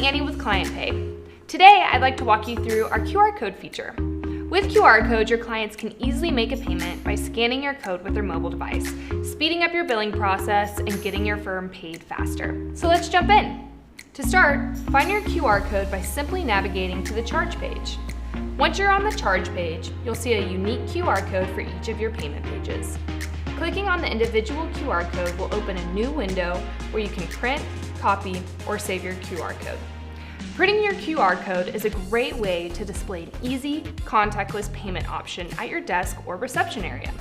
Annie with ClientPay. Today, I'd like to walk you through our QR code feature. With QR codes, your clients can easily make a payment by scanning your code with their mobile device, speeding up your billing process and getting your firm paid faster. So let's jump in. To start, find your QR code by simply navigating to the charge page. Once you're on the charge page, you'll see a unique QR code for each of your payment pages. Clicking on the individual QR code will open a new window where you can print, copy, or save your QR code. Printing your QR code is a great way to display an easy, contactless payment option at your desk or reception area.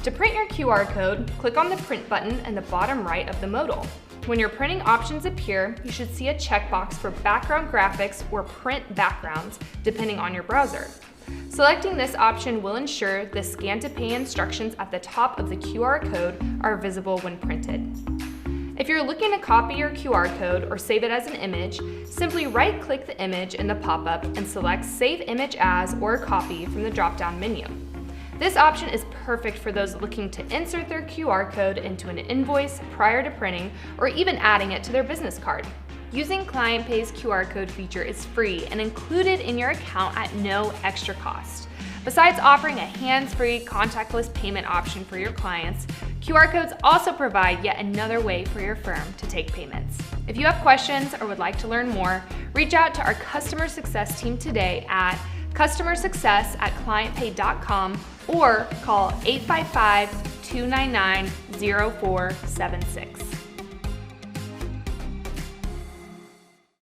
To print your QR code, click on the print button in the bottom right of the modal. When your printing options appear, you should see a checkbox for background graphics or print backgrounds, depending on your browser. Selecting this option will ensure the scan to pay instructions at the top of the QR code are visible when printed. If you're looking to copy your QR code or save it as an image, simply right-click the image in the pop-up and select Save Image As or Copy from the drop-down menu. This option is perfect for those looking to insert their QR code into an invoice prior to printing or even adding it to their business card. Using ClientPay's QR code feature is free and included in your account at no extra cost. Besides offering a hands-free, contactless payment option for your clients, QR codes also provide yet another way for your firm to take payments. If you have questions or would like to learn more, reach out to our customer success team today at customersuccess@clientpay.com or call 855-299-0476.